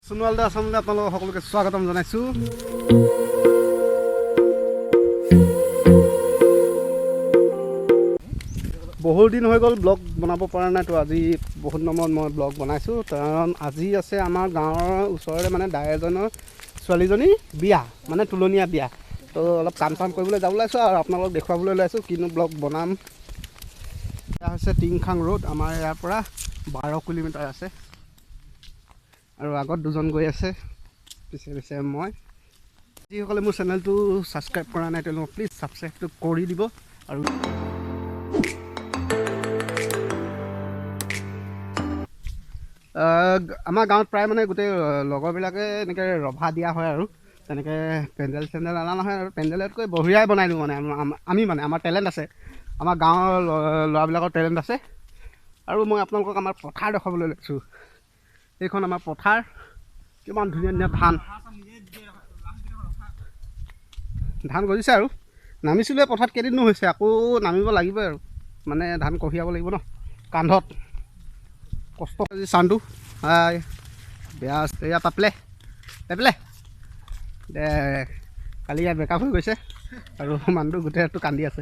সোনোৱাল দা আছামলৈ আপোনালোকক সকলোকে স্বাগতম জনাইছোঁ। বহুত দিন হৈ গ'ল ব্লগ বনাব পৰা নাই, তো আজি বহুত নম্বৰত মই ব্লগ বনাইছোঁ। কাৰণ আজি আছে আমাৰ গাঁৱৰ ওচৰৰে মানে দাই এজনৰ ছোৱালীজনী বিয়া, মানে তুলনীয়া বিয়া। তো অলপ কাম চাম কৰিবলৈ যাব ওলাইছোঁ আৰু আপোনালোকক দেখুৱাবলৈ ওলাইছোঁ কিনো ব্লগ বনাম। এয়া হৈছে টিংখাং ৰোড, আমাৰ ইয়াৰ পৰা 12 কিলোমিটাৰ আছে আৰু আগত দুজন গৈ আছে, পিছে পিছে মই। যিসকলে মোৰ চেনেলটো ছাবস্ক্ৰাইব কৰা নাই তেওঁলোকে প্লিজ ছাবস্ক্ৰাইবটো কৰি দিব। আৰু আমাৰ গাঁৱত প্ৰায় মানে গোটেই লগৰবিলাকে এনেকৈ ৰভা দিয়া হয় আৰু তেনেকৈ পেণ্ডেল চেণ্ডেল অনা নহয় আৰু পেণ্ডেলতকৈ বঢ়িয়াই বনাই দিওঁ মানে আমি মানে আমাৰ টেলেণ্ট আছে, আমাৰ গাঁৱৰ ল'ৰাবিলাকৰ টেলেণ্ট আছে। আৰু মই আপোনালোকক আমাৰ পথাৰ দেখাবলৈ লৈছোঁ। এইখন আমাৰ পথাৰ, কিমান ধুনীয়া ধুনীয়া ধান গজিছে আৰু নামিছিলোঁ পথাৰত কেইদিনো হৈছে, আকৌ নামিব লাগিবই আৰু মানে ধান কঢ়িয়াব লাগিব ন কান্ধত, কষ্ট আজি চানটো বেয়া এয়া পাপলে পেপলে দে কালি ইয়াত বেকআপ হৈ গৈছে আৰু মানুহটো গোটেই ৰাতিটো কান্দি আছে।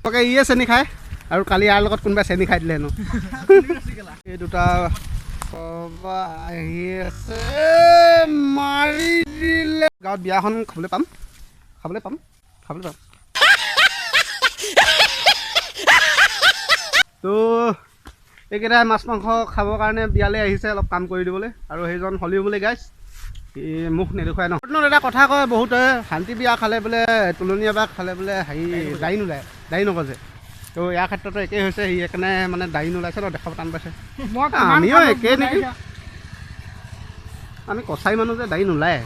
তাকে ইয়ে চেনি খায় আৰু কালি ইয়াৰ লগত কোনোবাই চেনি খাই দিলে হেনো। এই দুটা আহি আছে মাৰি দিলে। গাঁৱত বিয়াখন খাবলৈ পাম। তো এইকেইটাই মাছ মাংস খাবৰ কাৰণে বিয়ালৈ আহিছে অলপ কাম কৰি দিবলৈ, আৰু সেইজন হলিও বোলে গাইছ মুখ নেদেখুৱাই ন। এটা কথা কয় বহুতে, শান্তি বিয়া খালে বোলে তুলনীয়া বিয়া খালে বোলে হেৰি দাড়ি নোলায়, দাড়ি নগজে। তো ইয়াৰ ক্ষেত্ৰতো একেই হৈছে, সি সেইকাৰণে মানে দাড়ি নোলাইছে ন, দেখাব টান পাইছে। আমিও একেই নেকি, আমি কছাৰী মানুহ যে দাড়ি নোলায়।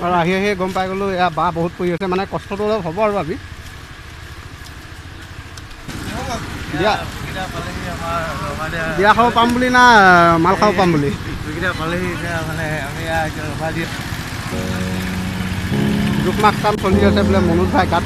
আৰু আহি আহি গম পাই গ'লোঁ এয়া বাঁহ বহুত পৰি আছে, মানে কষ্টটো অলপ হ'ব আৰু আমি বিয়া খাব পাম বুলি না মাল খাব পাম বুলি জোখমাখ কাম চলি আছে বোলে মনোজ ভাই গাত।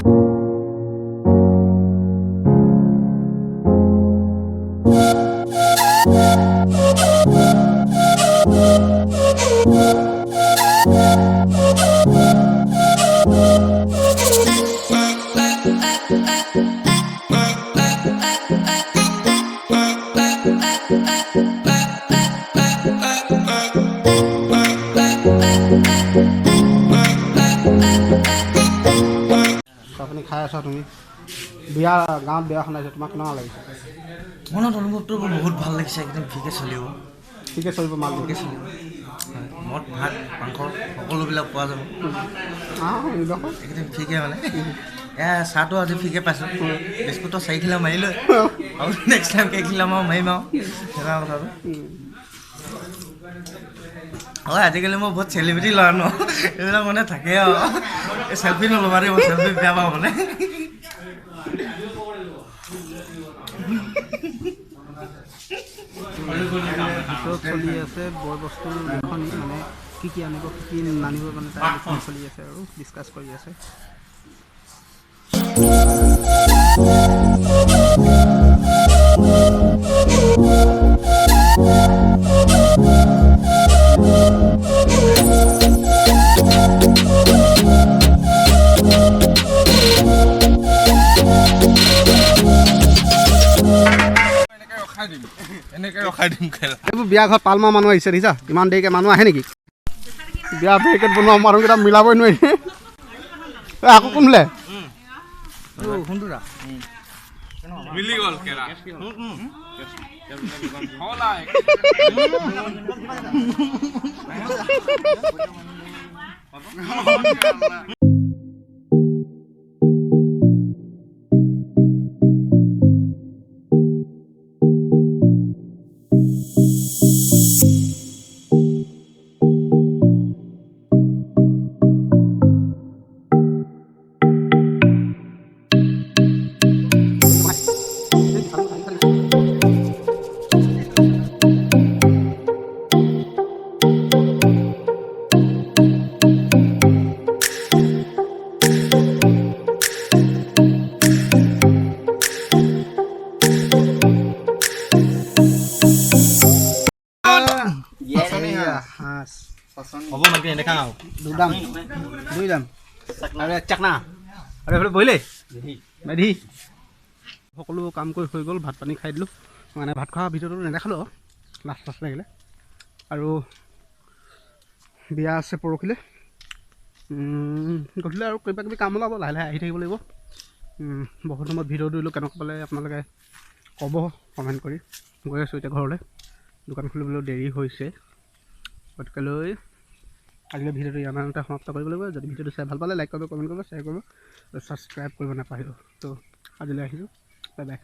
আপুনি খাই আছা, তুমি বিয়া গাঁৱত বিয়াখন আহিছে, তোমাক কেনেকুৱা লাগিছে? মনত অনুভৱটো বহুত ভাল লাগিছে, একদম ঠিকে চলিব, মাল ঠিকে চলিব। মদ ভাত মাংস সকলোবিলাক পোৱা যাব একদম ঠিকে। মানে এয়া চাহটো আজি ঠিকে পাইছোঁ, বিস্কুটৰ 4 খিলা মাৰিলৈ আৰু নেক্সট টাইম কেইখিলা মাৰিম আৰু সেনেকুৱা কথাটো হয়। আজিকালি মই বহুত চেলিব্ৰিটি ল'ৰা ন, এইবিলাক মানে থাকে আৰু এই চেল্ফি নল'বা দেই, মই চেল্ফি বেয়া পাওঁ মানে। ভিতৰত চলি আছে বয় বস্তুৰ লিখনি, মানে কি আনিব কি নানিব মানে তাৰ লিখনি চলি আছে আৰু ডিছকাছ কৰি আছে। এইবোৰ বিয়া ঘৰত পালমা মানুহ আহিছে, দেখিছা ইমান দেৰিকৈ মানুহ আহে নেকি? বিয়া বেৰিকেট বনোৱা মানুহকেইটা মিলাবই নোৱাৰি। আকৌ কোন বোলে মিলি গ'ল কেৰা সাজ হ'ব নেকি নেদেখা আৰু দুদাম দুই দাম আৰু এক চাকনা আৰু এইফালে বহিলে মেধি সকলো কাম কৰি হৈ গ'ল ভাত পানী খাই দিলোঁ মানে ভাত খোৱা ভিডিঅ'টো নেদেখালোঁ লাষ্ট লাগিলে আৰু বিয়া আছে পৰহিলৈ গধূলি আৰু কিবা কিবি কাম ওলাব লাহে লাহে আহি থাকিব লাগিব বহুত সময়ত ভিডিঅ' দিলোঁ কেনেকুৱা পালে আপোনালোকে ক'ব কমেণ্ট কৰি গৈ আছোঁ এতিয়া ঘৰলৈ দোকান খুলিবলৈ দেৰি হৈছে গতিকেলৈ আজিলৈ ভিডিঅ'টো ইয়াতে সমাপ্ত কৰিব লাগিব যদি ভিডিঅ'টো চাই ভাল পালে লাইক কৰিব কমেণ্ট কৰিব শ্বেয়াৰ কৰিব আৰু ছাবস্ক্ৰাইব কৰিব নাপাহৰিব তো আজিলৈ আহিছোঁ বাই বাই